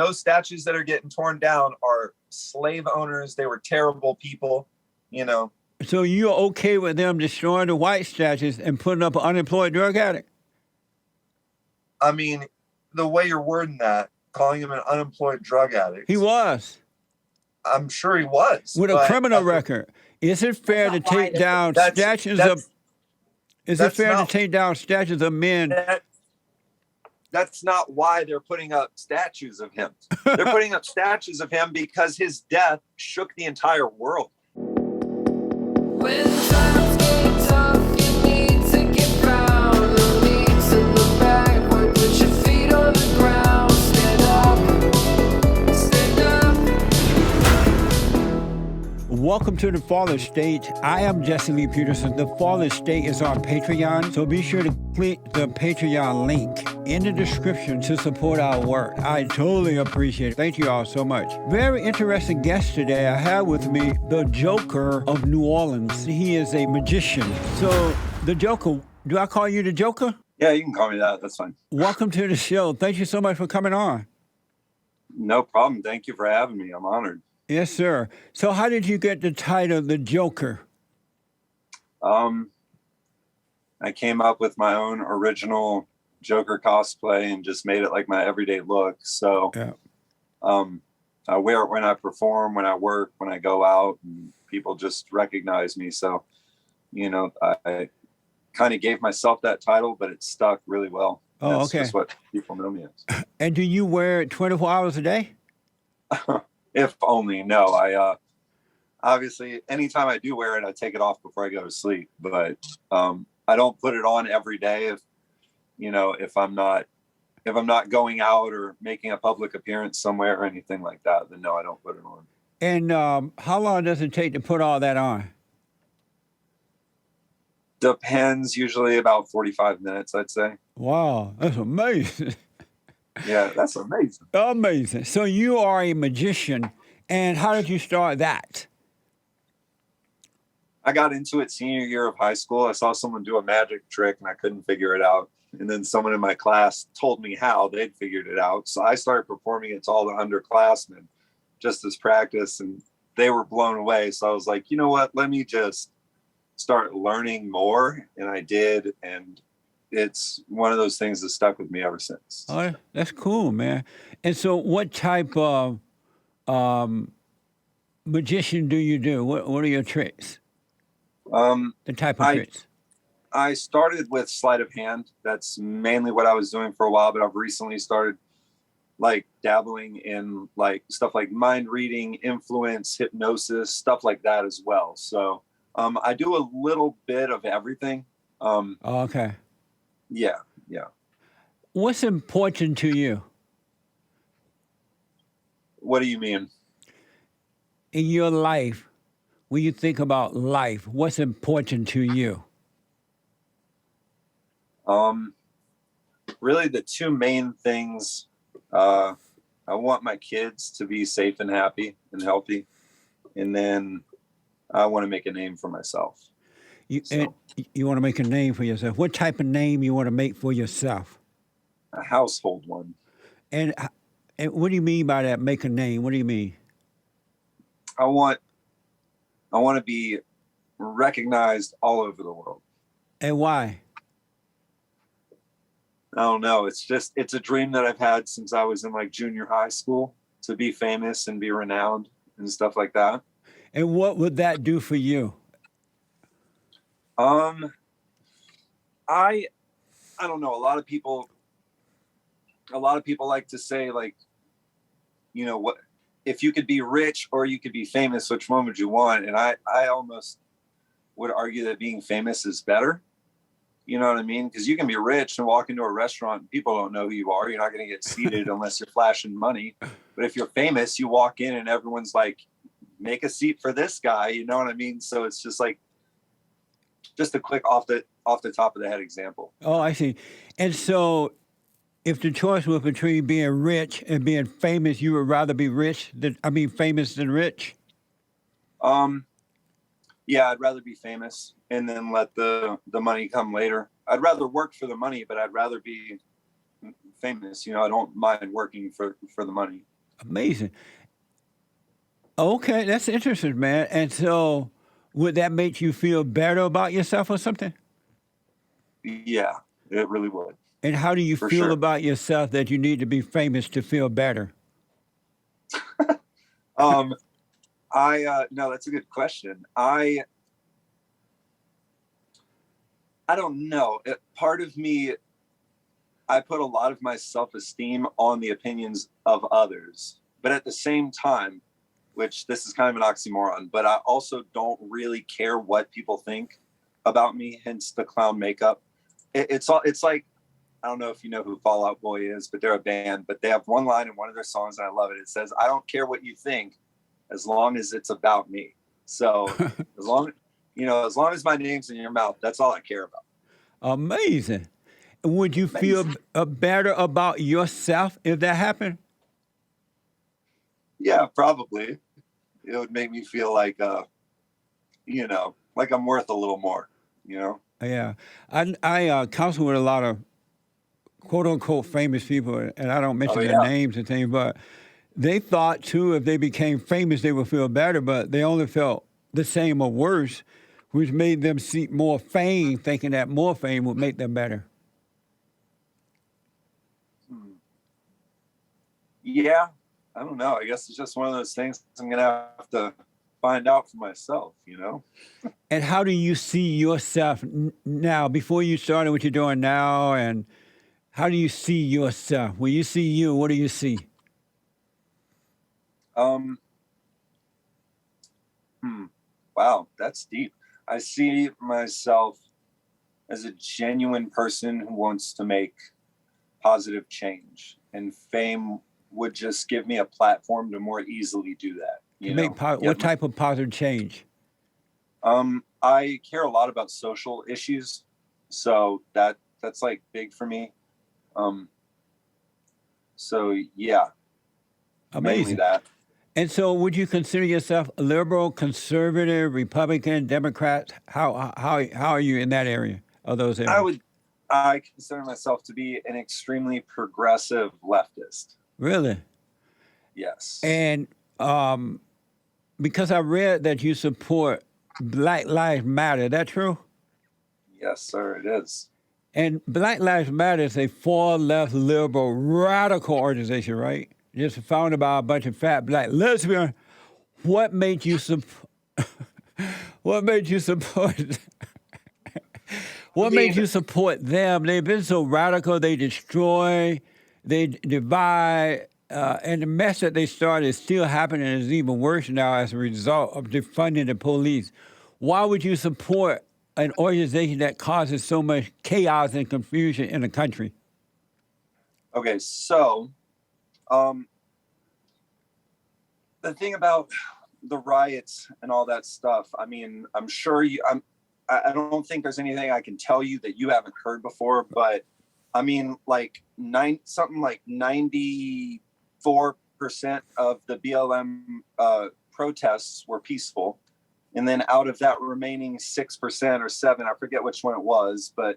those statues that are getting torn down are slave owners. They were terrible people, you know. So you're okay with them destroying the white statues and putting up an unemployed drug addict? I mean, the way you're wording that, calling him an unemployed drug addict. He was. I'm sure he was. With a criminal record. Is it fair to take down statues of... Is it fair to take down statues of men? That's not why they're putting up statues of him. They're putting up statues of him because his death shook the entire world. When times get tough, you need to get round. No need to look backward, put your feet on the ground. Stand up, stand up. Welcome to The Fallen State. I am Jesse Lee Peterson. The Fallen State is on Patreon, so be sure to click the Patreon link in the description to support our work. I totally appreciate it. Thank you all so much. Very interesting guest today. I have with me the Joker of New Orleans. He is a magician. So, the Joker, do I call you the Joker? Yeah, you can call me that. That's fine. Welcome to the show. Thank you so much for coming on. No problem. Thank you for having me. I'm honored. Yes, sir. So how did you get the title the Joker? I came up with my own original Joker cosplay and just made it like my everyday look. So yeah. I wear it when I perform, when I work, when I go out, and people just recognize me. So, you know, I kind of gave myself that title, but it stuck really well. Oh, That's okay. just what people know me as. And do you wear it 24 hours a day? If only. No, I obviously anytime I do wear it, I take it off before I go to sleep. But I don't put it on every day. If I'm not going out or making a public appearance somewhere or anything like that, then no, I don't put it on. And how long does it take to put all that on? Depends. Usually about 45 minutes, I'd say. Wow, that's amazing. Yeah, that's amazing. Amazing. So you are a magician, and how did you start that? I got into it senior year of high school. I saw someone do a magic trick and I couldn't figure it out. And then someone in my class told me how they'd figured it out. So I started performing it to all the underclassmen just as practice, and they were blown away. So I was like, you know what, let me just start learning more. And I did. And it's one of those things that stuck with me ever since. Oh, that's cool, man. And so what type of magician do you do? What are your tricks? The type of tricks? I started with sleight of hand. That's mainly what I was doing for a while, but I've recently started like dabbling in like stuff like mind reading, influence, hypnosis, stuff like that as well. So I do a little bit of everything. Okay. Yeah. What's important to you? What do you mean? In your life, when you think about life, what's important to you? Really the two main things, I want my kids to be safe and happy and healthy. And then I want to make a name for myself. You want to make a name for yourself. What type of name you want to make for yourself? A household one. And what do you mean by that, make a name? What do you mean? I want to be recognized all over the world. And why? I don't know. It's a dream that I've had since I was in like junior high school, to be famous and be renowned and stuff like that. And what would that do for you? I don't know. A lot of people like to say, like, you know, what if you could be rich or you could be famous, which one would you want? And I almost would argue that being famous is better. You know what I mean? Because you can be rich and walk into a restaurant and people don't know who you are. You're not going to get seated unless you're flashing money. But if you're famous, you walk in and everyone's like, make a seat for this guy. You know what I mean? So it's just like, just a quick off the top of the head example. Oh, I see. And so if the choice was between being rich and being famous, you would rather be famous than rich? Yeah, I'd rather be famous and then let the money come later. I'd rather work for the money, but I'd rather be famous. You know, I don't mind working for the money. Amazing. Okay, that's interesting, man. And so, would that make you feel better about yourself or something? Yeah, it really would, And how do you for feel sure. about yourself that you need to be famous to feel better? Um, no, that's a good question. I don't know. Part of me, I put a lot of my self-esteem on the opinions of others, but at the same time, which this is kind of an oxymoron, but I also don't really care what people think about me, hence the clown makeup. It's like, I don't know if you know who Fall Out Boy is, but they're a band, but they have one line in one of their songs, and I love it. It says, "I don't care what you think as long as it's about me." So as long as my name's in your mouth, that's all I care about. Amazing. Would you feel Amazing. better about yourself if that happened? Yeah, probably. It would make me feel like, like I'm worth a little more, you know? Yeah. I counsel with a lot of quote unquote famous people, and I don't Oh, mention their yeah. names and things, but they thought too if they became famous they would feel better, but they only felt the same or worse, which made them seek more fame, thinking that more fame would make them better. Hmm. Yeah, I don't know. I guess it's just one of those things I'm going to have to find out for myself, you know? And how do you see yourself now, before you started what you're doing now, and how do you see yourself? When you see you, what do you see? Um, hmm. Wow, that's deep. I see myself as a genuine person who wants to make positive change, and fame would just give me a platform to more easily do that, To make what get my, type of positive change? I care a lot about social issues, so that's like big for me. Um, so yeah, mainly Amazing. that. And so, would you consider yourself liberal, conservative, Republican, Democrat? How are you in that area? Of those I areas? would I consider myself to be an extremely progressive leftist. Really? Yes. And um, because I read that you support Black Lives Matter, that true? Yes, sir, it is. And Black Lives Matter is a far left liberal radical organization, right? Just founded by a bunch of fat black lesbians. What made you what made you support I what made mean, you support them? They've been so radical, they destroy, they divide, and the mess that they started is still happening and is even worse now as a result of defunding the police. Why would you support an organization that causes so much chaos and confusion in the country? okay, so um the thing about the riots and all that stuff, I mean, I'm sure I don't think there's anything I can tell you that you haven't heard before, but I mean, like something like 94% of the BLM protests were peaceful. And then out of that remaining 6% or 7, I forget which one it was, but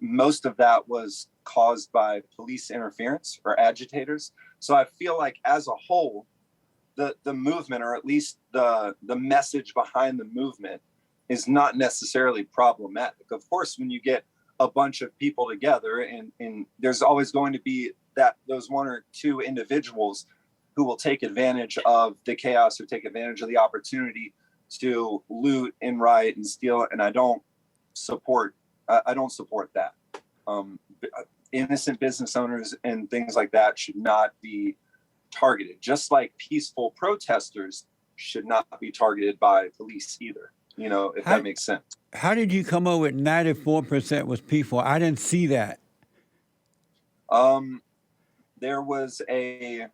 most of that was caused by police interference or agitators. So I feel like as a whole, the movement, or at least the message behind the movement, is not necessarily problematic. Of course, when you get a bunch of people together, and there's always going to be those one or two individuals who will take advantage of the chaos or take advantage of the opportunity to loot and riot and steal. And I don't support that. Um, Innocent business owners and things like that should not be targeted, just like peaceful protesters should not be targeted by police either, if How, that makes sense. how did you come up with 94% was peaceful? I didn't see that. There was I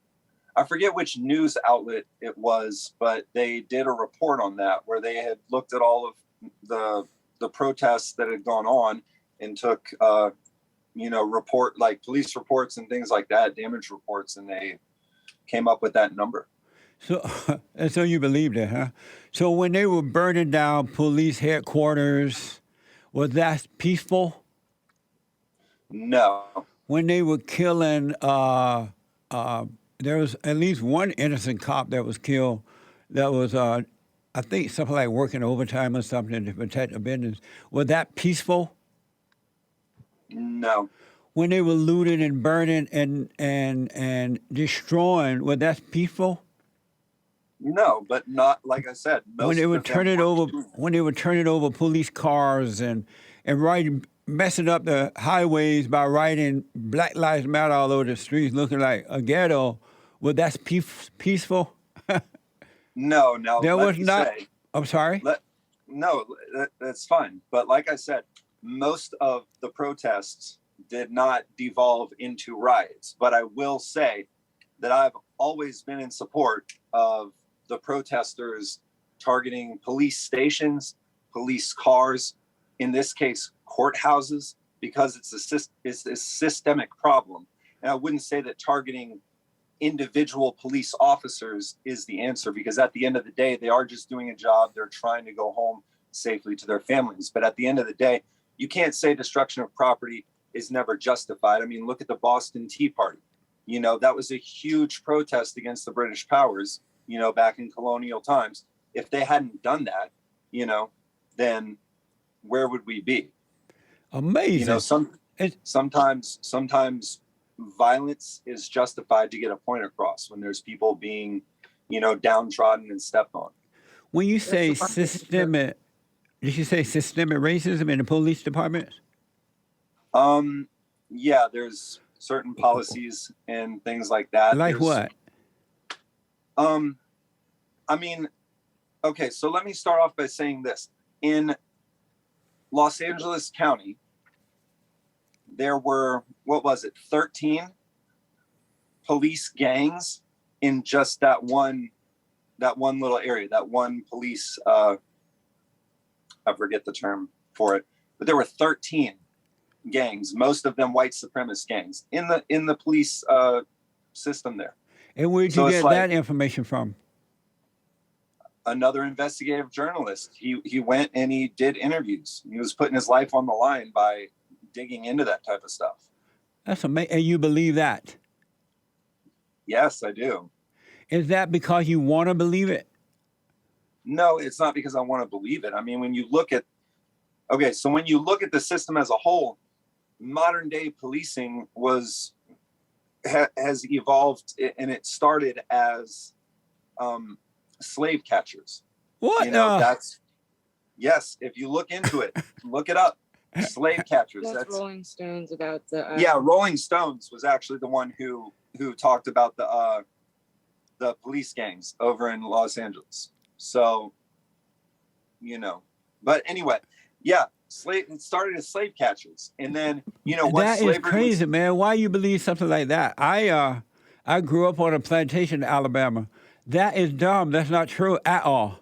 forget which news outlet it was, but they did a report on that where they had looked at all of the protests that had gone on and took report, like police reports and things like that, damage reports, and they came up with that number. So, and so you believed it, huh? So when they were burning down police headquarters, was that peaceful? No. When they were killing there was at least one innocent cop that was killed that was, I think, something like working overtime or something to protect the business. Was that peaceful? No, When they were looting and burning and destroying, was that peaceful? no, but not like I said. When Most they were of them turning weren't over, doing that. when they were turning over police cars and writing, messing up the highways by writing Black Lives Matter all over the streets, looking like a ghetto, was that peaceful? No, now There let was me not. say, I'm sorry. let no, that's fine. But like I said, most of the protests did not devolve into riots. But I will say that I've always been in support of the protesters targeting police stations, police cars, in this case, courthouses, because it's a systemic problem. And I wouldn't say that targeting individual police officers is the answer, because at the end of the day, they are just doing a job. They're trying to go home safely to their families. But at the end of the day, you can't say destruction of property is never justified. I mean, look at the Boston Tea Party. You know, that was a huge protest against the British powers, you know, back in colonial times. If they hadn't done that, you know, then where would we be? Amazing. You know, sometimes violence is justified to get a point across when there's people being, you know, downtrodden and stepped on. When you say systemic, did you say systemic racism in the police departments? Yeah, there's certain policies and things like that. Like what? I mean, okay, so let me start off by saying this. In Los Angeles County, there were, 13 police gangs in just that one little area, that one police, I forget the term for it, but there were 13 gangs, most of them white supremacist gangs in the police system there. And where'd you get that information from? Another investigative journalist. He went and he did interviews. He was putting his life on the line by digging into that type of stuff. That's amazing. And you believe that? Yes, I do. Is that because you want to believe it? No, it's not because I want to believe it. I mean, when you look at the system as a whole, modern day policing has evolved, and it started as slave catchers. What? You know, yes. If you look into it, look it up. Slave catchers. That's Rolling Stones about the. Yeah, Rolling Stones was actually the one who talked about the police gangs over in Los Angeles. So, you know, but anyway, yeah, it started as slave catchers, and then that is crazy, man. Why you believe something like that? I grew up on a plantation in Alabama. That is dumb. That's not true at all.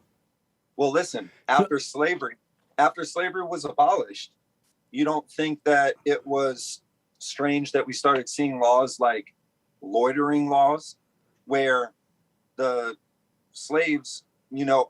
Well, listen, after slavery was abolished, you don't think that it was strange that we started seeing laws like loitering laws, where the slaves,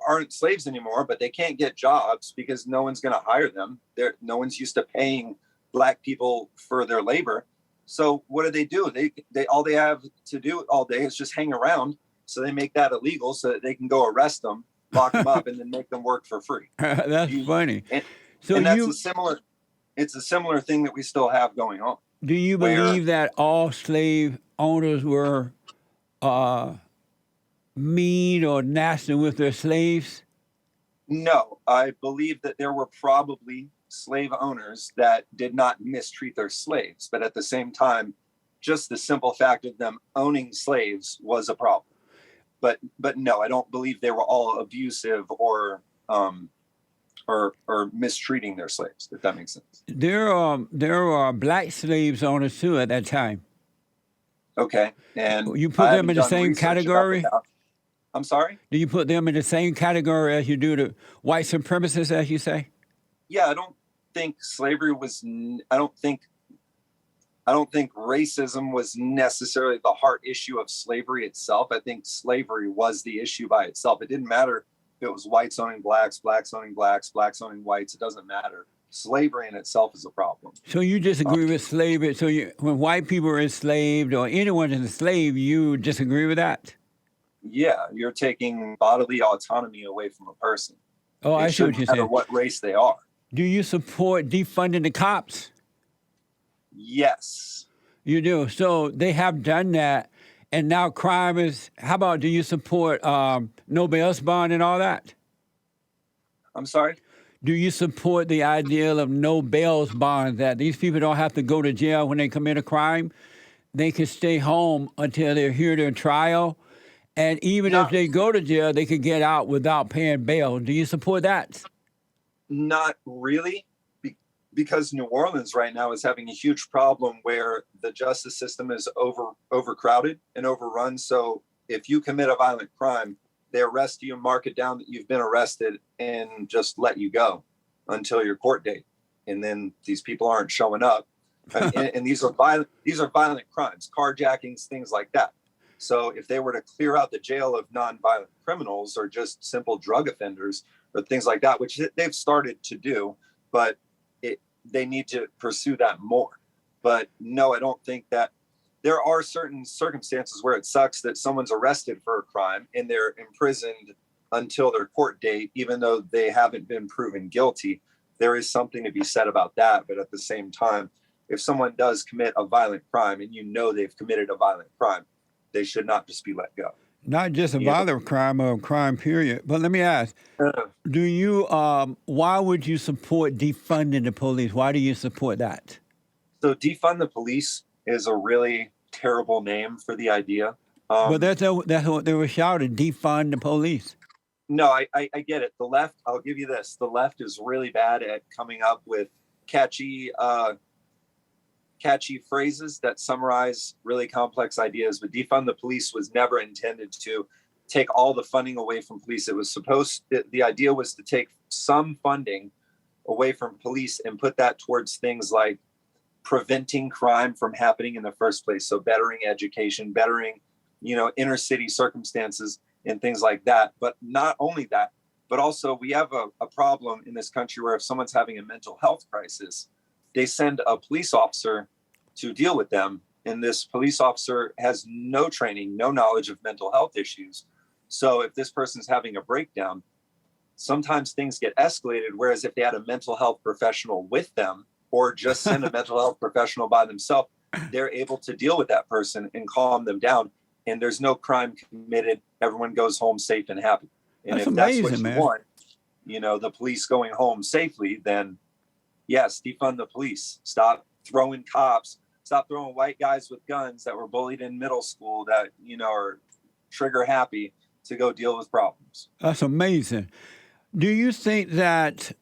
aren't slaves anymore, but they can't get jobs because no one's going to hire them. No one's used to paying Black people for their labor. So what do? They all they have to do all day is just hang around. So they make that illegal so that they can go arrest them, lock them up, and then make them work for free. That's funny. And it's a similar thing that we still have going on. Do you believe that all slave owners were mean or nasty with their slaves? No, I believe that there were probably slave owners that did not mistreat their slaves, but at the same time, just the simple fact of them owning slaves was a problem. But no, I don't believe they were all abusive or mistreating their slaves, if that makes sense. There are Black slaves owners too at that time. Okay, and you put them in the same category? I'm sorry? Do you put them in the same category as you do the white supremacists, as you say? Yeah, I don't think slavery was. I don't think racism was necessarily the heart issue of slavery itself. I think slavery was the issue by itself. It didn't matter if it was whites owning blacks, blacks owning blacks, blacks owning whites. It doesn't matter. slavery in itself is a problem. So you disagree with slavery? So when white people are enslaved or anyone is enslaved, you disagree with that? Yeah, you're taking bodily autonomy away from a person. Oh, I It see what shouldn't you're matter saying. what race they are. Do you support defunding the cops? Yes. You do. So they have done that, and now crime is. How about, do you support no bail bond and all that? I'm sorry? Do you support the ideal of no bail bond, that these people don't have to go to jail when they commit a crime? They can stay home until they hear their trial, and even if Not, they go to jail, they could get out without paying bail. Do you support that? not really, because New Orleans right now is having a huge problem where the justice system is overcrowded and overrun. So if you commit a violent crime, they arrest you, mark it down that you've been arrested, and just let you go until your court date. And then these people aren't showing up. And these are violent crimes, carjackings, things like that. So if they were to clear out the jail of nonviolent criminals or just simple drug offenders or things like that, which they've started to do, but they need to pursue that more. But no, I don't think that. There are certain circumstances where it sucks that someone's arrested for a crime and they're imprisoned until their court date, even though they haven't been proven guilty. There is something to be said about that. But at the same time, if someone does commit a violent crime and you know they've committed a violent crime, they should not just be let go. Not just a violent crime or a crime, period. But let me ask, do you, why would you support defunding the police? Why do you support that? So defund the police is a really terrible name for the idea. But that's what they were shouting, defund the police. No, I get it. The left, I'll give you this. The left is really bad at coming up with catchy phrases that summarize really complex ideas. But defund the police was never intended to take all the funding away from police. It was the idea was to take some funding away from police and put that towards things like preventing crime from happening in the first place. So bettering education, bettering, inner city circumstances and things like that. But not only that, but also we have a problem in this country where if someone's having a mental health crisis, they send a police officer to deal with them. And this police officer has no training, no knowledge of mental health issues. So if this person's having a breakdown, sometimes things get escalated. Whereas if they had a mental health professional with them, or just send a mental health professional by themselves, they're able to deal with that person and calm them down. And there's no crime committed. Everyone goes home safe and happy. And That's if amazing, that's what man. you want, the police going home safely, then yes, defund the police. Stop throwing cops. Stop throwing white guys with guns that were bullied in middle school that, are trigger happy to go deal with problems. That's amazing. Do you think that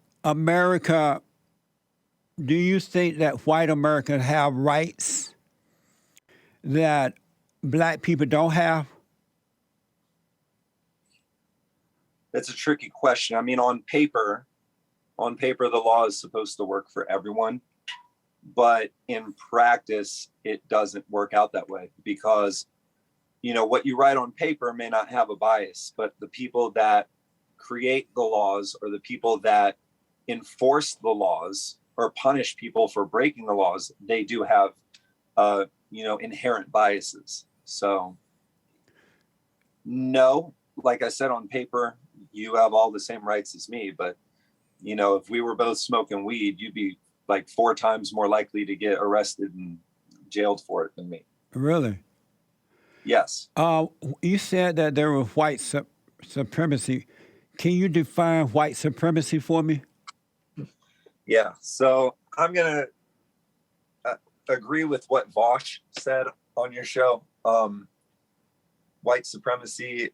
white Americans have rights that black people don't have? That's a tricky question. I mean, on paper, the law is supposed to work for everyone, but in practice, it doesn't work out that way because, what you write on paper may not have a bias, but the people that create the laws or the people that enforce the laws or punish people for breaking the laws, they do have, inherent biases. So, no, like I said, on paper, you have all the same rights as me. But, if we were both smoking weed, you'd be like 4 times more likely to get arrested and jailed for it than me. Really? Yes. You said that there was white supremacy. Can you define white supremacy for me? Yeah. So I'm going to agree with what Vosh said on your show. White supremacy,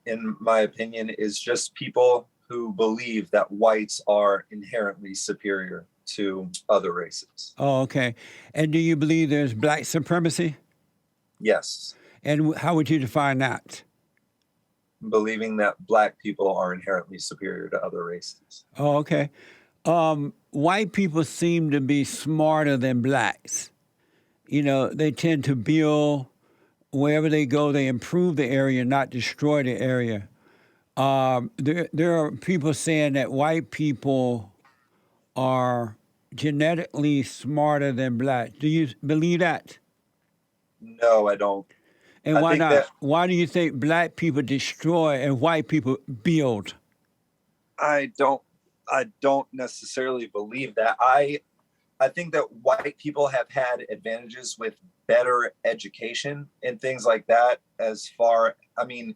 in my opinion, is just people who believe that whites are inherently superior to other races. Oh, okay. And do you believe there's black supremacy? Yes. And how would you define that? Believing that black people are inherently superior to other races. Oh, okay. White people seem to be smarter than blacks. They tend to build, wherever they go, they improve the area, not destroy the area. There are people saying that white people are genetically smarter than blacks. Do you believe that? No, I don't. And I why think not? that Why do you think black people destroy and white people build? I don't necessarily believe that. I think that white people have had advantages with better education and things like that. As far, I mean,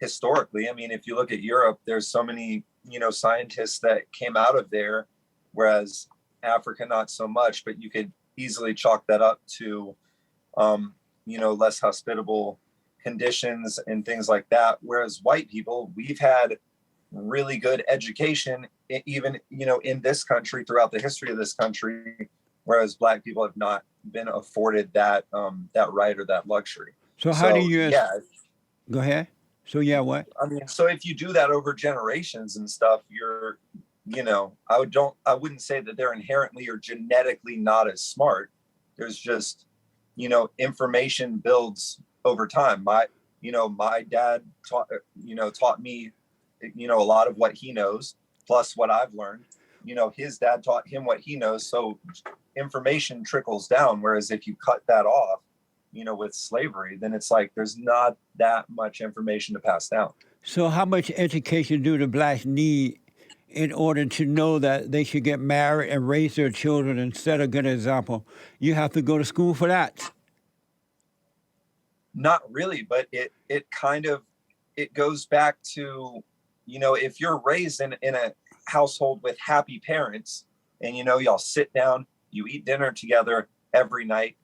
historically, I mean, if you look at Europe, there's so many, scientists that came out of there, whereas Africa, not so much, but you could easily chalk that up to, less hospitable conditions and things like that. Whereas white people, we've had really good education, even, in this country, throughout the history of this country, whereas black people have not been afforded that right or that luxury. So how do So you? yeah, Go ahead. So yeah, what? I mean, so if you do that over generations and stuff, you're, I wouldn't say that they're inherently or genetically not as smart. There's just, information builds over time. My dad taught me, a lot of what he knows, plus what I've learned. His dad taught him what he knows. So information trickles down. Whereas if you cut that off, with slavery, then it's like there's not that much information to pass down. So how much education do the blacks need in order to know that they should get married and raise their children and set a good example? You have to go to school for that. Not really, but it kind of, it goes back to, if you're raised in a household with happy parents and, y'all sit down, you eat dinner together every night,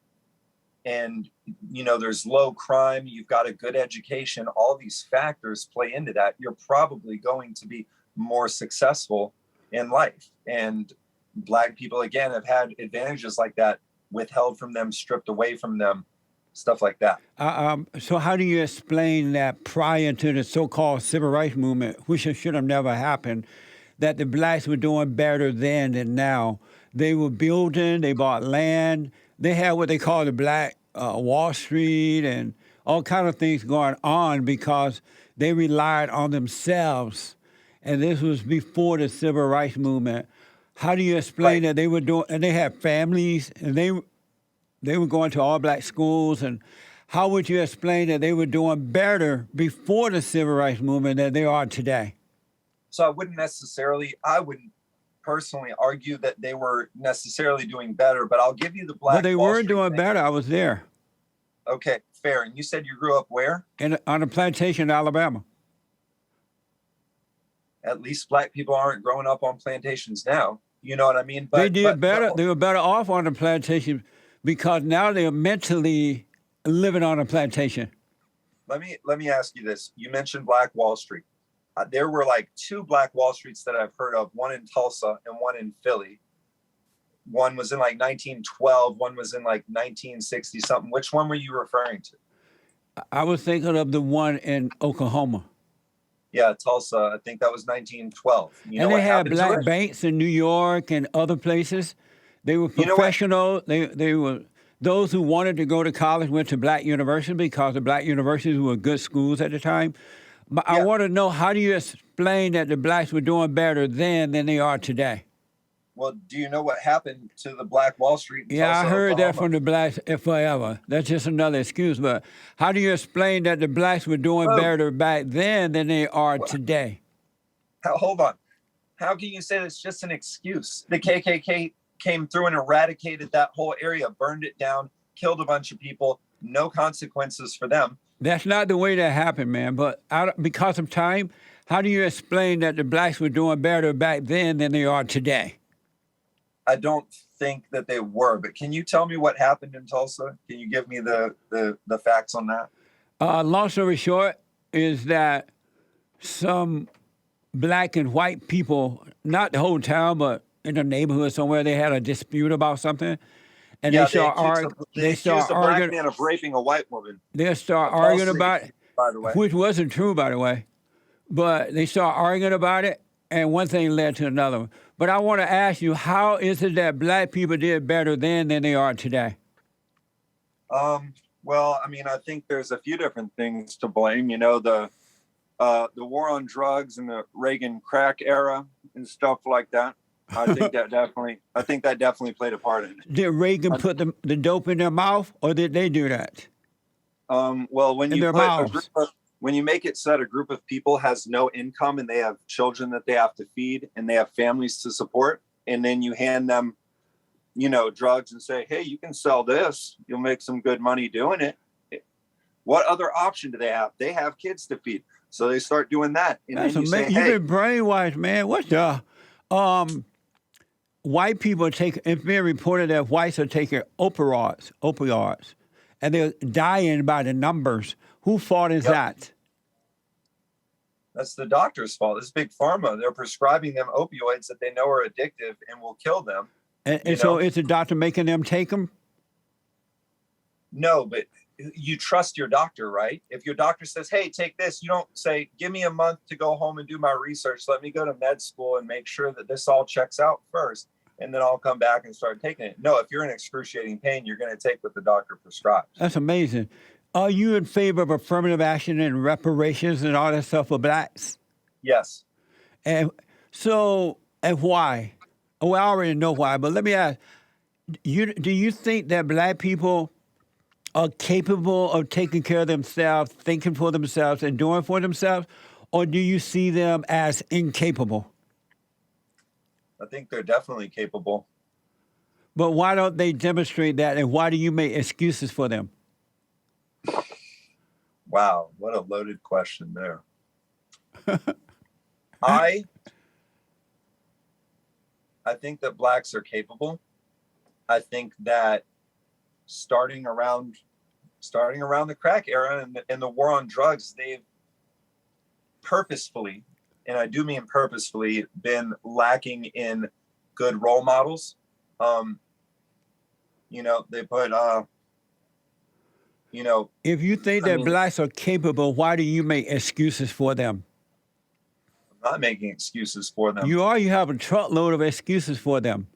and there's low crime, you've got a good education, all these factors play into that, you're probably going to be more successful in life. And black people, again, have had advantages like that withheld from them, stripped away from them, stuff like that. So how do you explain that prior to the so-called civil rights movement, which should have never happened, that the blacks were doing better then than now? They were building, they bought land, they had what they call the Black Wall Street and all kind of things going on because they relied on themselves. And this was before the civil rights movement. How do you explain that they were doing, and they had families, and they were going to all black schools, and how would you explain that they were doing better before the civil rights movement than they are today? So I wouldn't personally argue that they were necessarily doing better, but I'll give you the Black But they Wall were Street doing thing. better. I was there. Okay, fair. And you said you grew up where? On a plantation in Alabama. At least black people aren't growing up on plantations now. You know what I mean? But They did better. They were better off on the plantation because now they're mentally living on a plantation. let me ask you this. You mentioned Black Wall Street. There were like two Black Wall Streets that I've heard of, one in Tulsa and one in Philly. One was in like 1912, one was in like 1960 something. Which one were you referring to? I was thinking of the one in Oklahoma. Yeah, Tulsa. I think that was 1912. You know And what they had happened to black it? banks in New York and other places. They were You know what? professional. They were those who wanted to go to college went to black universities because the black universities were good schools at the time. But I Yeah. want to know, how do you explain that the blacks were doing better then than they are today? Well, do you know what happened to the Black Wall Street in Yeah, I Tulsa, heard that Oklahoma? from the blacks forever. That's just another excuse. But how do you explain that the blacks were doing Oh. better back then than they are Well, today? Hold on. How can you say it's just an excuse? The KKK came through and eradicated that whole area, burned it down, killed a bunch of people, no consequences for them. That's not the way that happened, man. But because of time, how do you explain that the blacks were doing better back then than they are today? I don't think that they were, but can you tell me what happened in Tulsa? Can you give me the facts on that? Long story short is that some black and white people, not the whole town, but in the neighborhood somewhere, they had a dispute about something. And Yeah, they start arguing. they accused a black man of raping a white woman. They start Of Wall arguing Street, about it, by the way. which wasn't true, by the way. But they start arguing about it, and one thing led to another. But I want to ask you, how is it that black people did better then than they are today? Well, I mean, I think there's a few different things to blame. You know, the war on drugs and the Reagan crack era and stuff like that. I think that definitely played a part in it. Did Reagan put the dope in their mouth, or did they do that? Well, when In you their put mouths. when you make it so that a group of people has no income and they have children that they have to feed and they have families to support, and then you hand them, drugs and say, hey, you can sell this, you'll make some good money doing it. What other option do they have? They have kids to feed. So they start doing that. And That's then you say, amazing. hey, You've been brainwashed, man. What the? White people it's being reported that whites are taking opioids, and they're dying by the numbers. Whose fault is that? that's the doctor's fault. It's big pharma. They're prescribing them opioids that they know are addictive and will kill them. And so is the doctor making them take them? No, but you trust your doctor, right? If your doctor says, hey, take this, you don't say, give me a month to go home and do my research. Let me go to med school and make sure that this all checks out first, and then I'll come back and start taking it. No, if you're in excruciating pain, you're going to take what the doctor prescribes. That's amazing. Are you in favor of affirmative action and reparations and all that stuff for blacks? Yes. And why? Well, I already know why, but let me ask, do you think that black people are capable of taking care of themselves, thinking for themselves, and doing for themselves, or do you see them as incapable? I think they're definitely capable. But why don't they demonstrate that, and why do you make excuses for them? Wow, what a loaded question there. I think that blacks are capable. I think that starting around the crack era and the war on drugs, they've purposefully, and I do mean purposefully, been lacking in good role models. They put If you think that blacks are capable, why do you make excuses for them? I'm not making excuses for them. You have a truckload of excuses for them.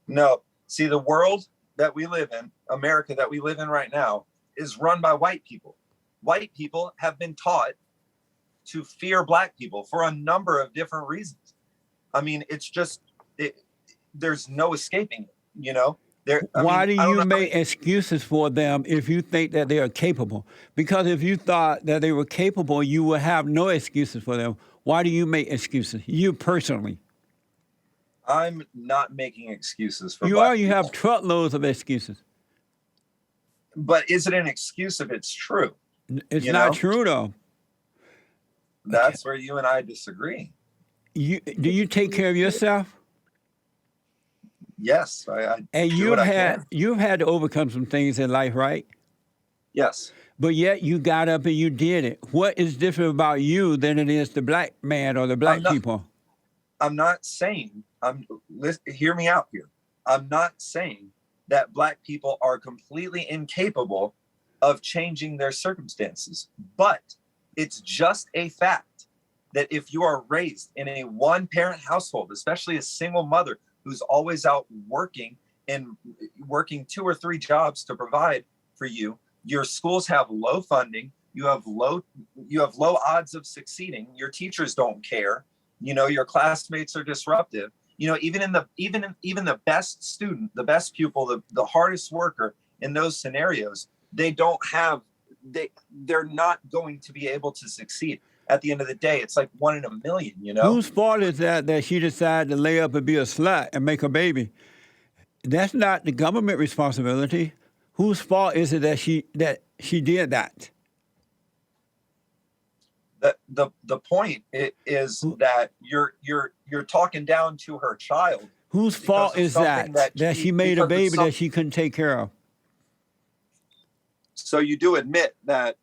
No. See, the world that we live in, America that we live in right now, is run by white people. White people have been taught to fear black people for a number of different reasons. I mean, it's just, there's no escaping it, Why do you make excuses for them if you think that they are capable? Because if you thought that they were capable, you would have no excuses for them. Why do you make excuses? You personally. I'm not making excuses for you black are. You people. have truckloads of excuses. But is it an excuse if it's true? It's not true, though. That's where you and I disagree. Do you take care of yourself? Yes, I and do what I can. you've had to overcome some things in life, right? Yes. But yet you got up and you did it. What is different about you than it is the black man or the black people? I'm not saying, hear me out here. I'm not saying that black people are completely incapable of changing their circumstances, but it's just a fact that if you are raised in a one-parent household, especially a single mother who's always out working and working 2 or 3 jobs to provide for you, your schools have low funding, you have low odds of succeeding, your teachers don't care, your classmates are disruptive, even the best student, the best pupil, the hardest worker in those scenarios, they're not going to be able to succeed. At the end of the day, it's like 1 in a million, Whose fault is that she decided to lay up and be a slut and make a baby? That's not the government responsibility. Whose fault is it that she did that? The point is that you're talking down to her child. Whose fault is that she made a baby that she couldn't take care of? So you do admit that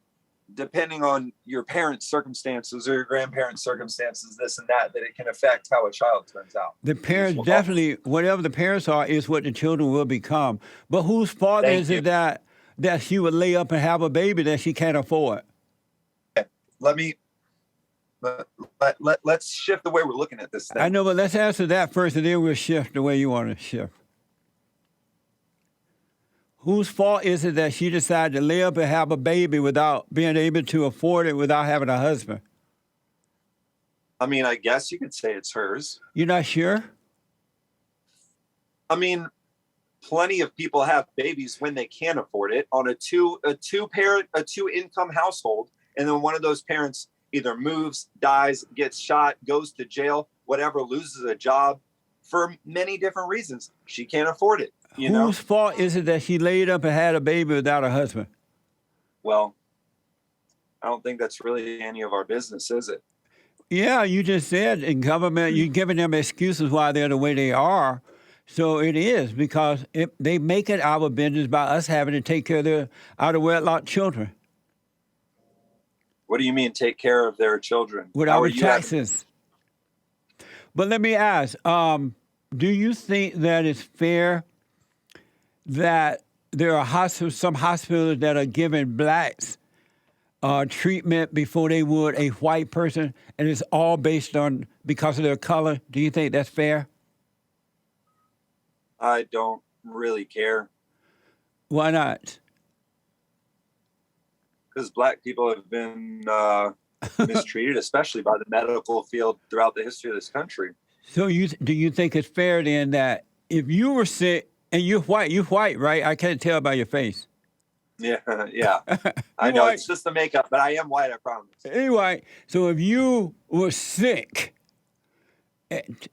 depending on your parents' circumstances or your grandparents' circumstances, this and that it can affect how a child turns out. The parents definitely, whatever the parents are, is what the children will become. But whose fault is it that she would lay up and have a baby that she can't afford? Let's shift the way we're looking at this thing. I know, but let's answer that first, and then we'll shift the way you want to shift. Whose fault is it that she decided to lay up and have a baby without being able to afford it, without having a husband? I mean, I guess you could say it's hers. You're not sure? I mean, plenty of people have babies when they can't afford it on a two income household, and then one of those parents either moves, dies, gets shot, goes to jail, whatever, loses a job for many different reasons. She can't afford it. Whose fault is it that she laid up and had a baby without a husband? Well, I don't think that's really any of our business, is it? Yeah, you just said in government, you're giving them excuses why they're the way they are. So it is, because they make it our business by us having to take care of their out-of-wedlock children. What do you mean take care of their children? With How our are you taxes. But let me ask, do you think that it's fair that there are some hospitals that are giving blacks treatment before they would a white person, and it's all based on because of their color? Do you think that's fair? I don't really care, Why not? because black people have been mistreated, especially by the medical field throughout the history of this country. So do you think it's fair then that if you were sick and you're white, right? I can't tell by your face. Yeah, yeah. I know white. it's just the makeup, but I am white, I promise. Anyway, so if you were sick,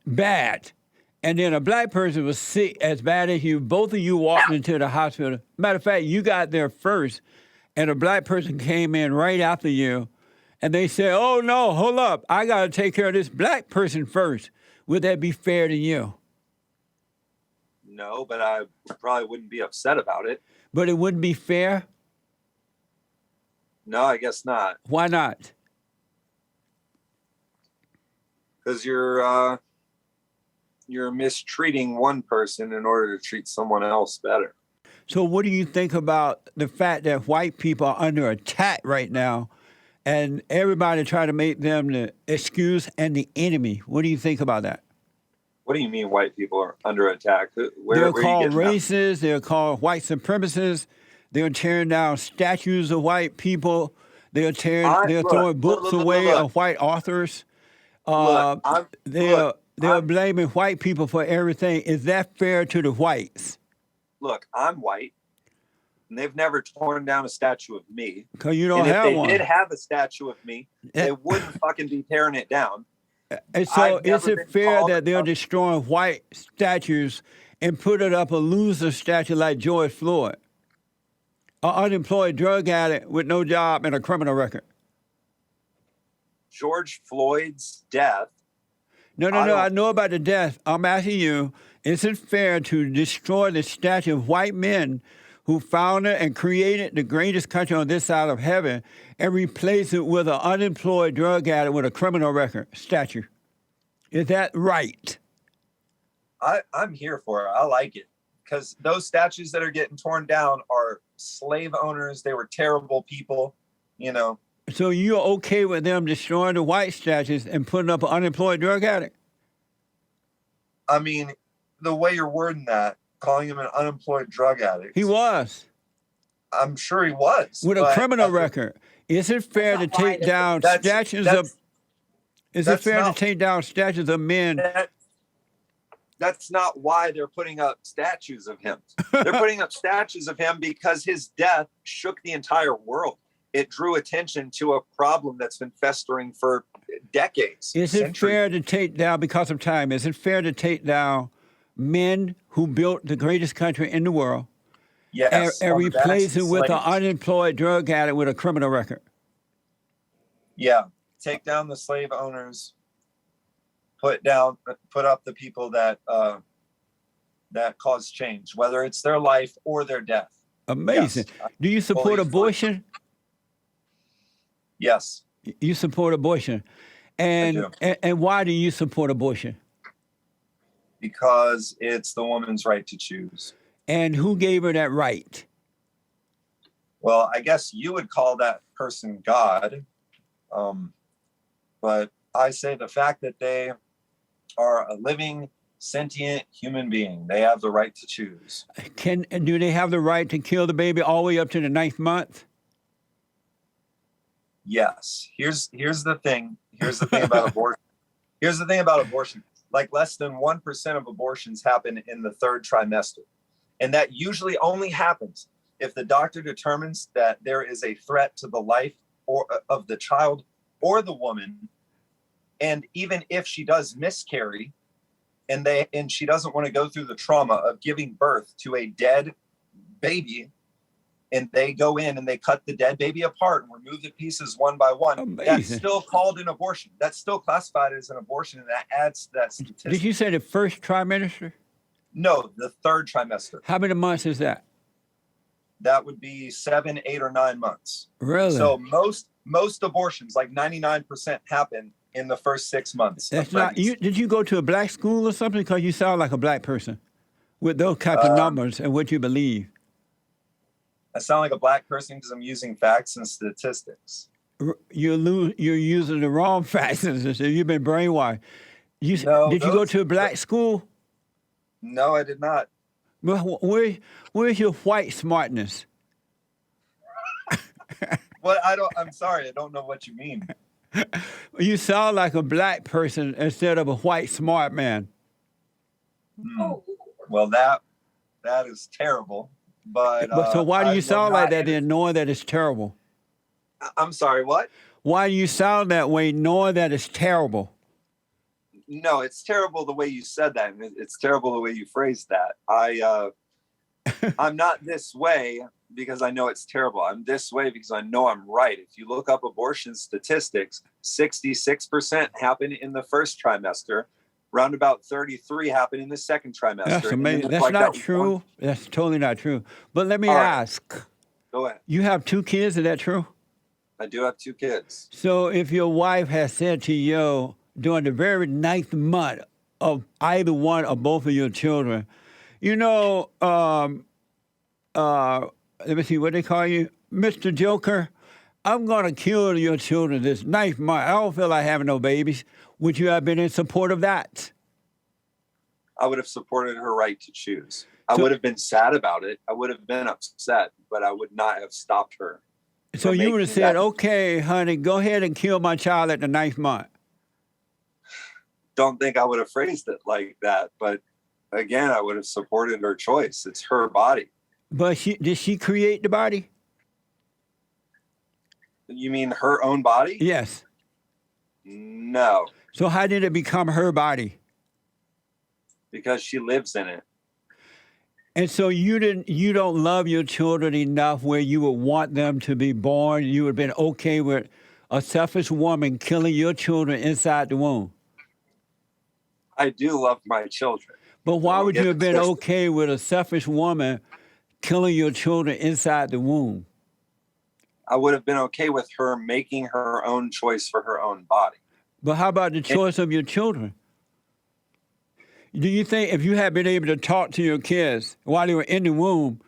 bad, and then a black person was sick as bad as you, both of you walked into the hospital. Matter of fact, you got there first, and a black person came in right after you, and they said, oh, no, hold up. I got to take care of this black person first. Would that be fair to you? No, but I probably wouldn't be upset about it. But it wouldn't be fair? No, I guess not. Why not? Because you're mistreating one person in order to treat someone else better. So what do you think about the fact that white people are under attack right now, and everybody trying to make them the excuse and the enemy? What do you think about that? What do you mean white people are under attack? They're Where called you getting that? racists. They're called white supremacists. They're tearing down statues of white people. They're throwing books away of white authors. They're blaming white people for everything. Is that fair to the whites? Look, I'm white, and they've never torn down a statue of me. Because you don't And have if one. they did have a statue of me, they wouldn't fucking be tearing it down. And so I've is never it been fair called that they're a- destroying white statues and putting up a loser statue like George Floyd? An unemployed drug addict with no job and a criminal record. George Floyd's death. No, I know about the death. I'm asking you, is it fair to destroy the statue of white men who founded and created the greatest country on this side of heaven and replace it with an unemployed drug addict with a criminal record statue? Is that right? I'm here for it. I like it. Because those statues that are getting torn down are slave owners. They were terrible people, you know. So you're okay with them destroying the white statues and putting up an unemployed drug addict? I mean, the way you're wording that, calling him an unemployed drug addict. He was. I'm sure he was. With a criminal record. Is it fair to take down statues of... Is it fair to take down statues of men? That's not why they're putting up statues of him. They're putting up statues of him because his death shook the entire world. It drew attention to a problem that's been festering for decades. Is it fair to take down, because of time, is it fair to take down men who built the greatest country in the world? Yes. And replace it with an unemployed drug addict with a criminal record? Yeah. Take down the slave owners. Put up the people that cause change, whether it's their life or their death. Amazing. Yes. Do you support abortion? Yes. You support abortion. And why do you support abortion? Because it's the woman's right to choose. And who gave her that right? Well, I guess you would call that person God. But I say the fact that they are a living, sentient human being, they have the right to choose. Do they have the right to kill the baby all the way up to the 9th month? Yes. Here's the thing. Here's the thing about abortion. Here's the thing about abortion. like less than 1% of abortions happen in the third trimester. And that usually only happens if the doctor determines that there is a threat to the life or of the child or the woman. And even if she does miscarry and she doesn't want to go through the trauma of giving birth to a dead baby, and they go in and they cut the dead baby apart and remove the pieces one by one, Amazing. that's still called an abortion. That's still classified as an abortion, and that adds to that statistic. Did you say the first trimester? No, the third trimester. How many months is that? That would be 7, 8, or 9 months. Really? So most abortions, like 99%, happen in the first 6 months. That's not you. Did you go to a black school or something? Because you sound like a black person with those types of numbers and what you believe. I sound like a black person because I'm using facts and statistics. You're using the wrong facts. You've been brainwashed. No, did you go to a black school? No, I did not. Well, where's your white smartness? Well, I'm sorry, I don't know what you mean. You sound like a black person instead of a white smart man. Well, that is terrible. But so why do you sound like that then, knowing that it's terrible? I'm sorry, what? Why do you sound that way, knowing that it's terrible? No, it's terrible the way you said that. It's terrible the way you phrased that. I'm not this way because I know it's terrible. I'm this way because I know I'm right. If you look up abortion statistics, 66% happen in the first trimester. Round about 33 happen in the second trimester. That's amazing. That's not true. That's totally not true. But let me ask. Go ahead. You have 2 kids, is that true? I do have 2 kids. So if your wife has said to you during the very 9th month of either one or both of your children, you know, let me see what they call you, Mr. Joker, I'm going to kill your children this 9th month. I don't feel like having no babies. Would you have been in support of that? I would have supported her right to choose. I would have been sad about it. I would have been upset, but I would not have stopped her. So you would have said, okay, honey, go ahead and kill my child at the 9th month. Don't think I would have phrased it like that. But again, I would have supported her choice. It's her body. But did she create the body? You mean her own body? Yes. No. So how did it become her body? Because she lives in it. And so you don't love your children enough where you would want them to be born. You would have been okay with a selfish woman killing your children inside the womb. I do love my children. But why would you have been okay with a selfish woman killing your children inside the womb? I would have been okay with her making her own choice for her own body. But how about the choice of your children? Do you think if you had been able to talk to your kids while they were in the womb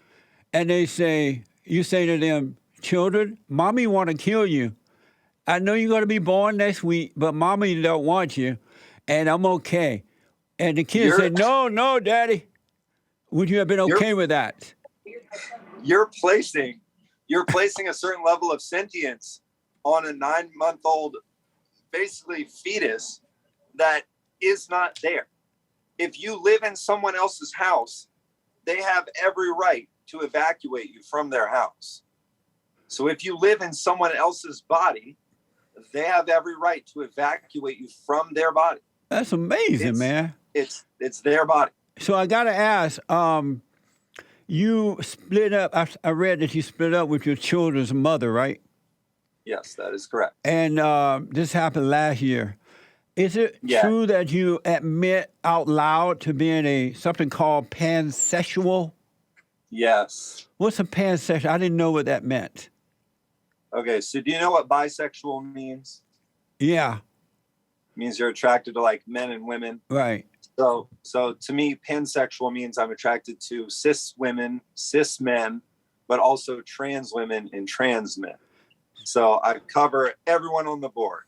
and you say to them, children, mommy want to kill you. I know you're going to be born next week, but mommy don't want you, and I'm okay. And the kids said, no, daddy. Would you have been okay with that? You're placing a certain level of sentience on a 9-month-old, basically fetus that is not there. If you live in someone else's house, they have every right to evacuate you from their house. So if you live in someone else's body, they have every right to evacuate you from their body. That's amazing, man. It's their body. So I got to ask, you split up. I read that you split up with your children's mother, right? Yes, that is correct. And this happened last year. Is it true that you admit out loud to being something called pansexual? Yes. What's a pansexual? I didn't know what that meant. Okay, so do you know what bisexual means? Yeah. It means you're attracted to like men and women. Right. So to me, pansexual means I'm attracted to cis women, cis men, but also trans women and trans men. So I cover everyone on the board.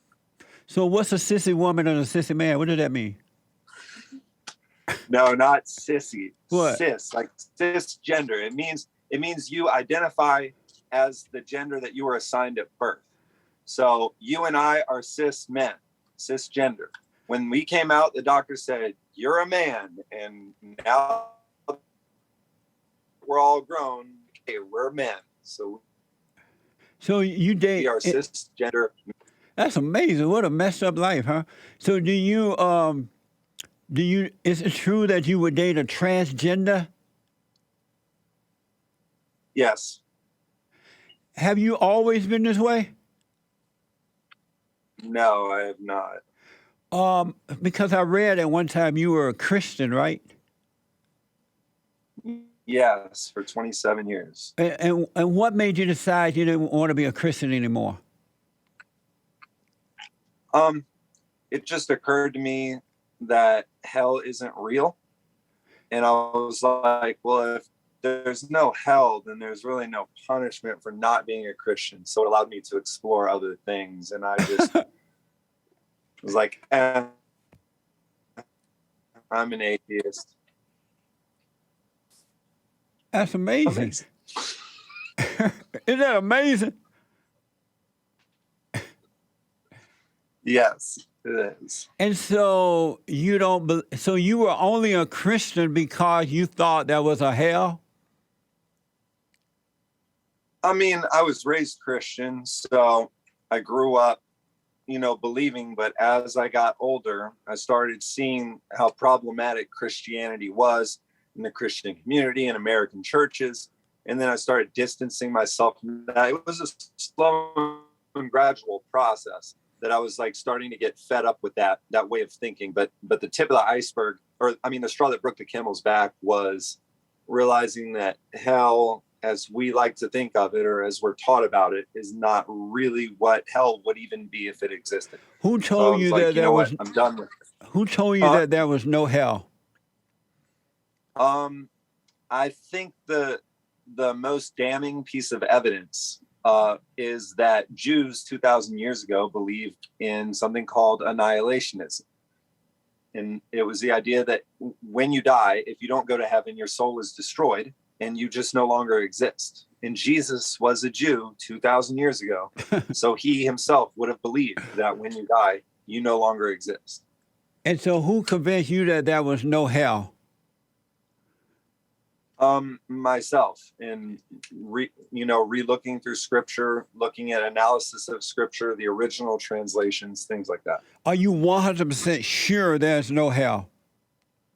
So what's a sissy woman and a sissy man? What does that mean? No, not sissy. What? Cis, like cisgender. It means you identify as the gender that you were assigned at birth. So you and I are cis men, cisgender. when we came out, the doctor said, "You're a man," and now we're all grown. Okay, we're men, so you date. we are cisgender. That's amazing. What a messed up life, huh? So is it true that you would date a transgender? Yes. Have you always been this way? No, I have not. Because I read at one time you were a Christian, right? Yes, for 27 years. And what made you decide you didn't want to be a Christian anymore? It just occurred to me that hell isn't real. And I was like, well, if there's no hell, then there's really no punishment for not being a Christian. So it allowed me to explore other things. And I just was like, I'm an atheist. That's amazing. Isn't that amazing? Yes, it is. And so so you were only a Christian because you thought there was a hell? I mean, I was raised Christian, so I grew up, believing, but as I got older, I started seeing how problematic Christianity was in the Christian community and American churches. And then I started distancing myself from that. It was a slow and gradual process that I was like starting to get fed up with that way of thinking. But the tip of the iceberg, the straw that broke the camel's back, was realizing that hell, as we like to think of it, or as we're taught about it, is not really what hell would even be if it existed. Who told you that there was? I'm done with it. Who told you that there was no hell? I think the most damning piece of evidence is that Jews 2,000 years ago believed in something called annihilationism. And it was the idea that when you die, if you don't go to heaven, your soul is destroyed and you just no longer exist. And Jesus was a Jew 2,000 years ago. So he himself would have believed that when you die, you no longer exist. And so who convinced you that there was no hell? Myself, and re-looking through scripture, looking at analysis of scripture, the original translations, things like that. Are you 100% sure there's no hell?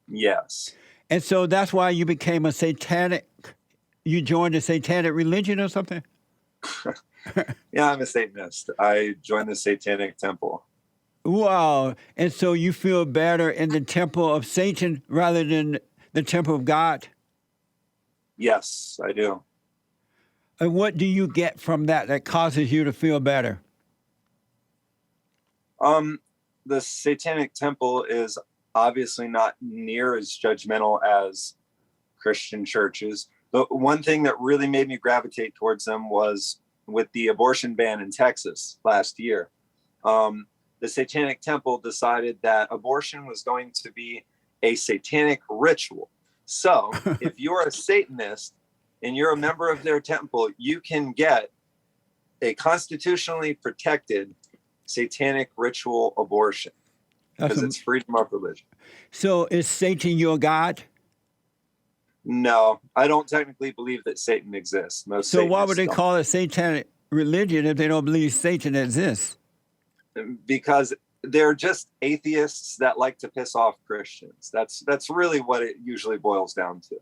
Yes. And so that's why you became a satanic, you joined a satanic religion or something? Yeah, I'm a Satanist. I joined the Satanic Temple. Wow. And so you feel better in the temple of Satan rather than the temple of God? Yes, I do. And what do you get from that causes you to feel better? The Satanic Temple is obviously not near as judgmental as Christian churches. The one thing that really made me gravitate towards them was with the abortion ban in Texas last year. The Satanic Temple decided that abortion was going to be a satanic ritual. So if you're a Satanist and you're a member of their temple, you can get a constitutionally protected satanic ritual abortion because it's freedom of religion. So is Satan your God? No, I don't technically believe that Satan exists. So why would they call it satanic religion if they don't believe Satan exists? Because they're just atheists that like to piss off Christians. That's really what it usually boils down to.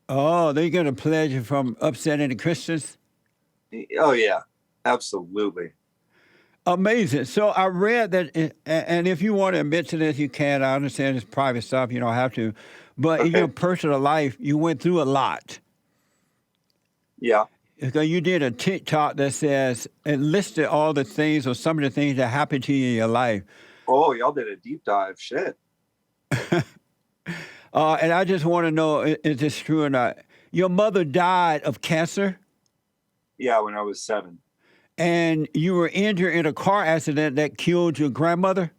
Oh, they get a pleasure from upsetting the Christians? Oh, yeah, absolutely. Amazing. So I read that, and if you want to admit to this, you can. I understand it's private stuff. You don't have to. But in your personal life, you went through a lot. Yeah. Because you did a TikTok that says, it listed all the things or some of the things that happened to you in your life. Oh, y'all did a deep dive. Shit. And I just want to know, is this true or not? Your mother died of cancer? Yeah, when I was 7. And you were injured in a car accident that killed your grandmother?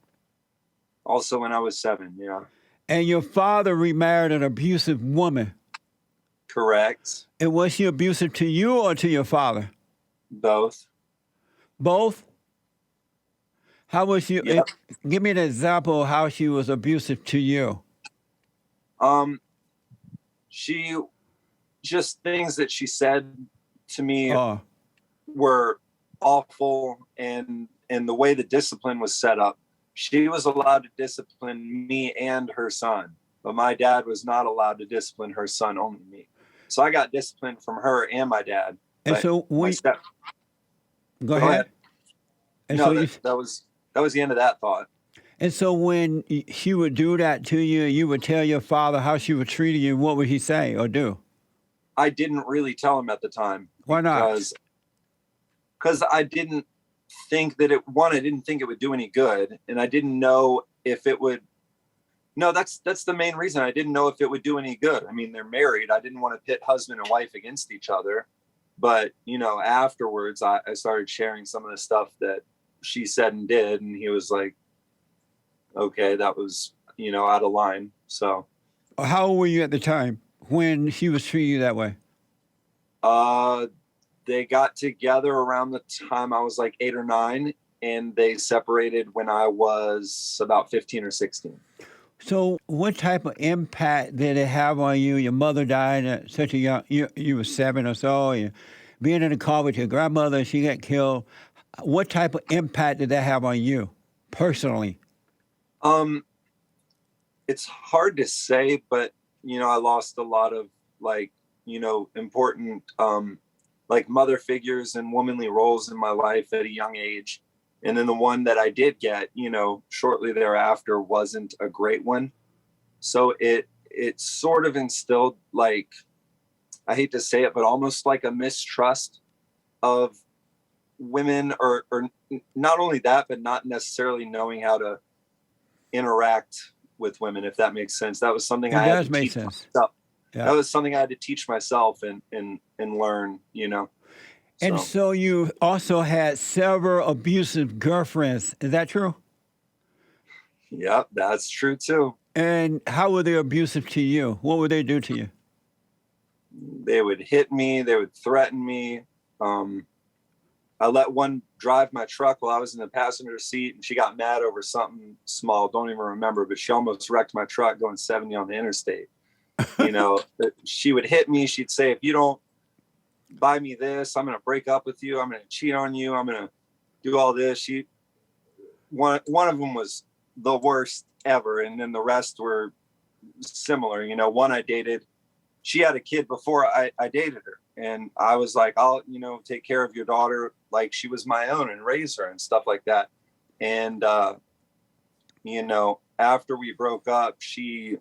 Also when I was 7, yeah. And your father remarried an abusive woman? Correct. And was she abusive to you or to your father? Both. Both? How was she? Yeah. Give me an example of how she was abusive to you. She just things that she said to me Oh, were awful, and the way the discipline was set up, she was allowed to discipline me and her son, but my dad was not allowed to discipline her son, only me. So I got disciplined from her and my dad. and But so my we step go go ahead. ahead. And No, so you, that was the end of that thought. and so when she would do that to you, you would tell your father how she was treating you. What would he say or do? I didn't really tell him at the time. Why not? Because I didn't think that I didn't think it would do any good, and I didn't know if it would. No, that's the main reason. I didn't know if it would do any good. I mean, they're married. I didn't want to pit husband and wife against each other. But, afterwards, I started sharing some of the stuff that she said and did, and he was like, okay, that was, out of line. So How old were you at the time when she was treating you that way? they got together around the time I was like 8 or 9, and they separated when I was about 15 or 16. So what type of impact did it have on you? Your mother died at such a young, you were 7 or so, and being in the car with your grandmother, she got killed. What type of impact did that have on you personally? It's hard to say, but I lost a lot of important mother figures and womanly roles in my life at a young age. And then the one that I did get, shortly thereafter wasn't a great one. So it sort of instilled, I hate to say it, but almost like a mistrust of women, or not only that, but not necessarily knowing how to interact with women, if that makes sense. That was something It I had does to make teach sense. myself. Yeah. That was something I had to teach myself and learn, And so you also had several abusive girlfriends. Is that true? Yeah, that's true too. And how were they abusive to you? What would they do to you? They would hit me. They would threaten me. I let one drive my truck while I was in the passenger seat, and she got mad over something small. Don't even remember, but she almost wrecked my truck going 70 on the interstate. She would hit me. She'd say, if you don't buy me this, I'm going to break up with you. I'm going to cheat on you. I'm going to do all this. One of them was the worst ever. And then the rest were similar. One I dated, she had a kid before I dated her. And I was like, I'll, take care of your daughter like she was my own and raise her and stuff like that. And, after we broke up, she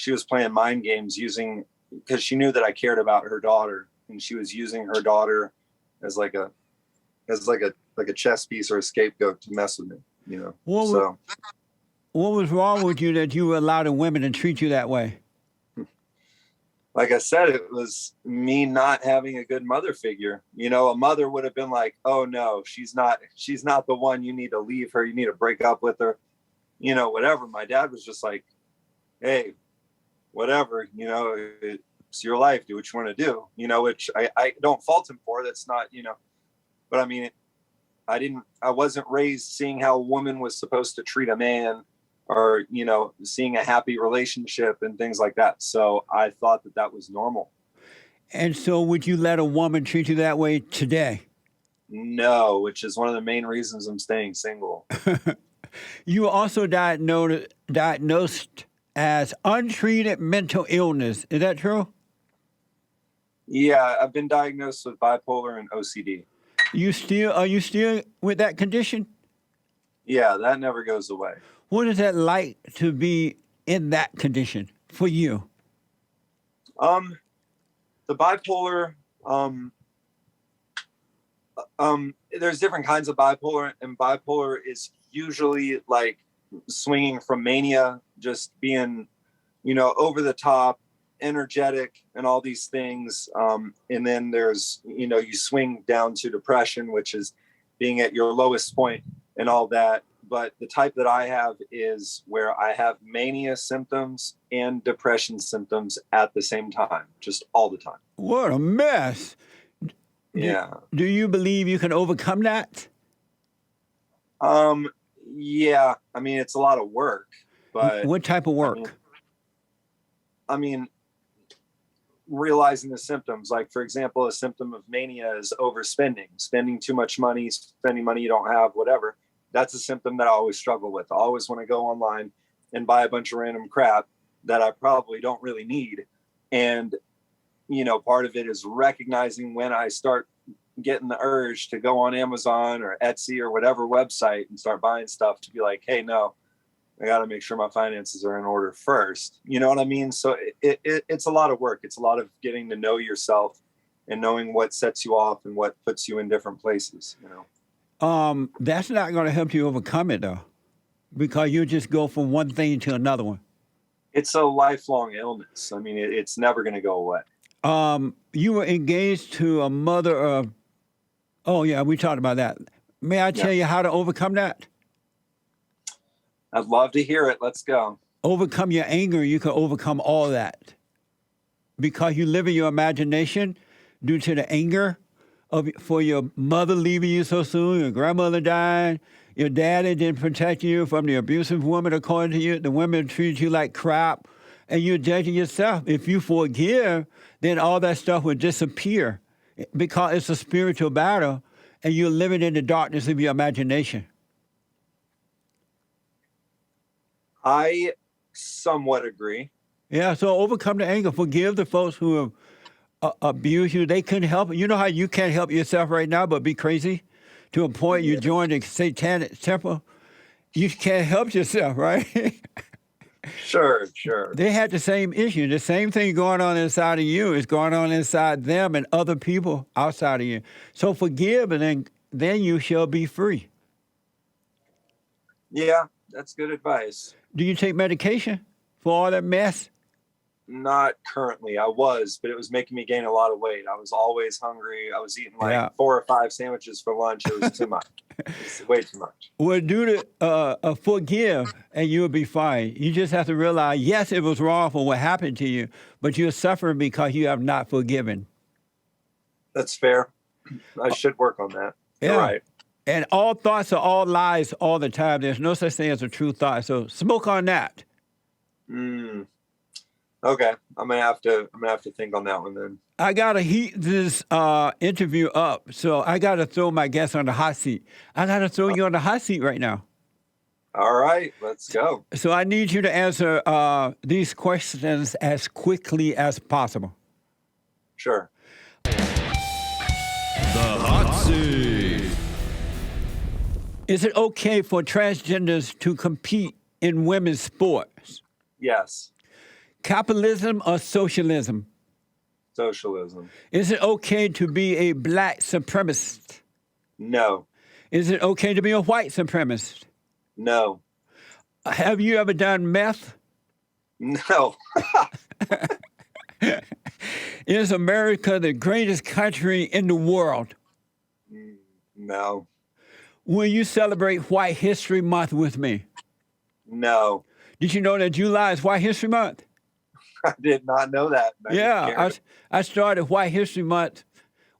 was playing mind games because she knew that I cared about her daughter, and she was using her daughter as like a chess piece or a scapegoat to mess with me, What was wrong with you that you were allowing women to treat you that way? Like I said, it was me not having a good mother figure. A mother would have been like, oh no, she's not the one. You need to leave her. You need to break up with her, whatever. My dad was just like, hey, whatever, it's your life. Do what you want to do, which I don't fault him for. That's not, but I mean, I wasn't raised seeing how a woman was supposed to treat a man, or, seeing a happy relationship and things like that. So I thought that was normal. And so would you let a woman treat you that way today? No, which is one of the main reasons I'm staying single. You were also diagnosed as untreated mental illness. Is that true? Yeah, I've been diagnosed with bipolar and OCD. Are you still with that condition? Yeah, that never goes away. What is that like to be in that condition for you? The bipolar, there's different kinds of bipolar, and bipolar is usually like swinging from mania, just being, over the top, energetic, and all these things. And then there's, you swing down to depression, which is being at your lowest point and all that. But the type that I have is where I have mania symptoms and depression symptoms at the same time, just all the time. What a mess. Yeah. Do you believe you can overcome that? Yeah, I mean, it's a lot of work, but What type of work? I mean, realizing the symptoms, like for example, a symptom of mania is overspending, spending too much money, spending money you don't have, whatever. That's a symptom that I always struggle with. I always want to go online and buy a bunch of random crap that I probably don't really need. And, you know, part of it is recognizing when I start getting the urge to go on Amazon or Etsy or whatever website and start buying stuff, to be like, hey, no, I got to make sure my finances are in order first. You know what I mean? So it's a lot of work. It's a lot of getting to know yourself and knowing what sets you off and what puts you in different places, you know? That's not going to help you overcome it, though, because you just go from one thing to another one. It's a lifelong illness. I mean, it's never going to go away. You were engaged to a mother of, oh, yeah, we talked about that. May I tell you how to overcome that? I'd love to hear it. Let's go. Overcome your anger, you can overcome all that. Because you live in your imagination due to the anger for your mother leaving you so soon, your grandmother died, your daddy didn't protect you from the abusive woman, according to you, the women treated you like crap, and you're judging yourself. If you forgive, then all that stuff will disappear because it's a spiritual battle, and you're living in the darkness of your imagination. I somewhat agree. Yeah, so overcome the anger. Forgive the folks who have abused you. They couldn't help it. You know how you can't help yourself right now but be crazy? To a point you join the Satanic temple. You can't help yourself, right? Sure. They had the same issue. The same thing going on inside of you is going on inside them and other people outside of you. So forgive, and then you shall be free. Yeah, that's good advice. Do you take medication for all that mess? Not currently. I was, but it was making me gain a lot of weight. I was always hungry. I was eating like Yeah. 4 or 5 sandwiches for lunch. It was too much. It's way too much. Well, do the forgive, and you'll be fine. You just have to realize, yes, it was wrong for what happened to you, but you're suffering because you have not forgiven. That's fair. I should work on that. Yeah. You're right. And all thoughts are all lies all the time. There's no such thing as a true thought. So smoke on that. Okay. I'm gonna have to think on that one then. I gotta heat this interview up, so I gotta throw my guest on the hot seat. I gotta throw you on the hot seat right now. All right, let's go. So I need you to answer these questions as quickly as possible. Sure. The hot seat. Is it okay for transgenders to compete in women's sports? Yes. Capitalism or socialism? Socialism. Is it okay to be a black supremacist? No. Is it okay to be a white supremacist? No. Have you ever done meth? No. Is America the greatest country in the world? No. Will you celebrate White History Month with me? No. Did you know that July is White History Month? I did not know that. I started White History Month.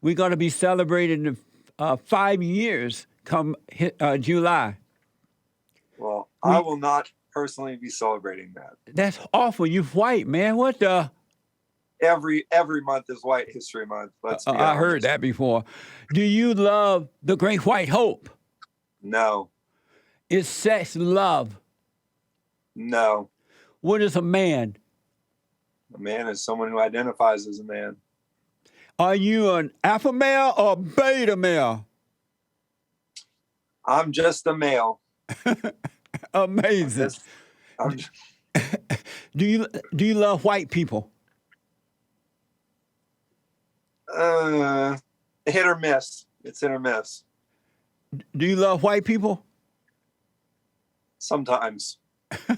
We're going to be celebrating 5 years come July. Well, I will not personally be celebrating that. That's awful. You white, man. What the? Every month is White History Month. Let's be I honest. heard that before. Do you love the Great White Hope? No. Is sex love? No. What is a man? A man is someone who identifies as a man. Are you an alpha male or beta male? I'm just a male. Amazing. Do you love white people? Hit or miss. It's hit or miss. Do you love white people? Sometimes.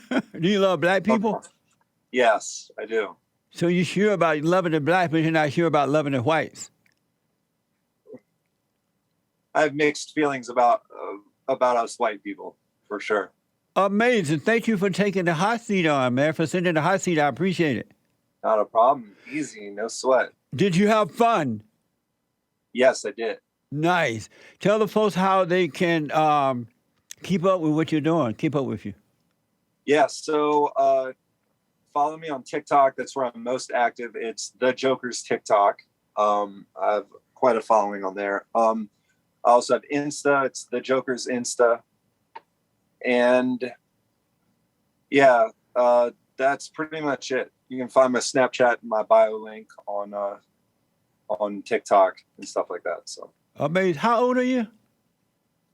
Do you love black people? Yes, I do. So you're sure about loving the black, but you're not sure about loving the whites? I have mixed feelings about us white people, for sure. Amazing. Thank you for taking the hot seat on, man, for sending the hot seat. I appreciate it. Not a problem. Easy, no sweat. Did you have fun? Yes, I did. Nice. Tell the folks how they can keep up with what you're doing. Keep up with you. Yeah. So follow me on TikTok. That's where I'm most active. It's The Joker's TikTok. I have quite a following on there. I also have Insta. It's The Joker's Insta. And yeah, that's pretty much it. You can find my Snapchat and my bio link on TikTok and stuff like that. So Amazing. How old are you?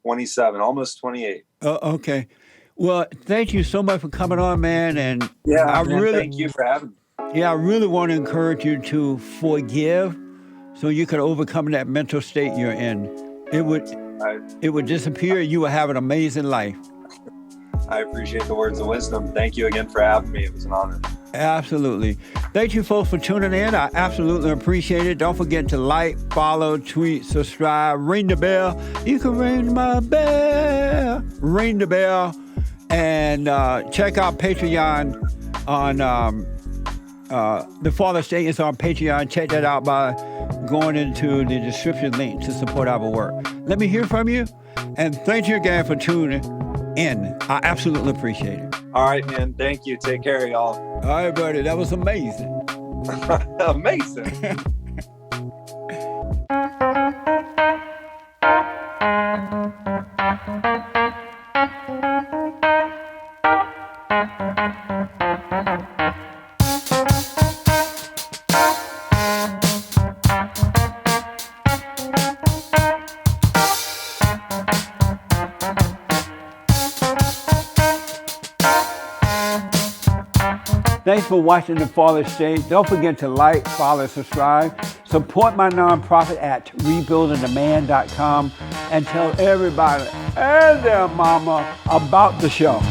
27, almost 28. Okay. Well, thank you so much for coming on, man. And Yeah, I man, really, thank you for having me. yeah, I really want to encourage you to forgive, so you can overcome that mental state you're in. It would disappear. You will have an amazing life. I appreciate the words of wisdom. Thank you again for having me. It was an honor. Absolutely. Thank you, folks, for tuning in. I absolutely appreciate it. Don't forget to like, follow, tweet, subscribe, ring the bell. You can ring my bell. Ring the bell. And check out Patreon on The Fallen State is on Patreon. Check that out by going into the description link to support our work. Let me hear from you. And thank you again for tuning in. I absolutely appreciate it. All right, man. Thank you. Take care, y'all. All right, buddy. That was amazing. Amazing. Thanks for watching The Fallen State. Don't forget to like, follow, subscribe. Support my nonprofit at rebuildingtheman.com and tell everybody and their mama about the show.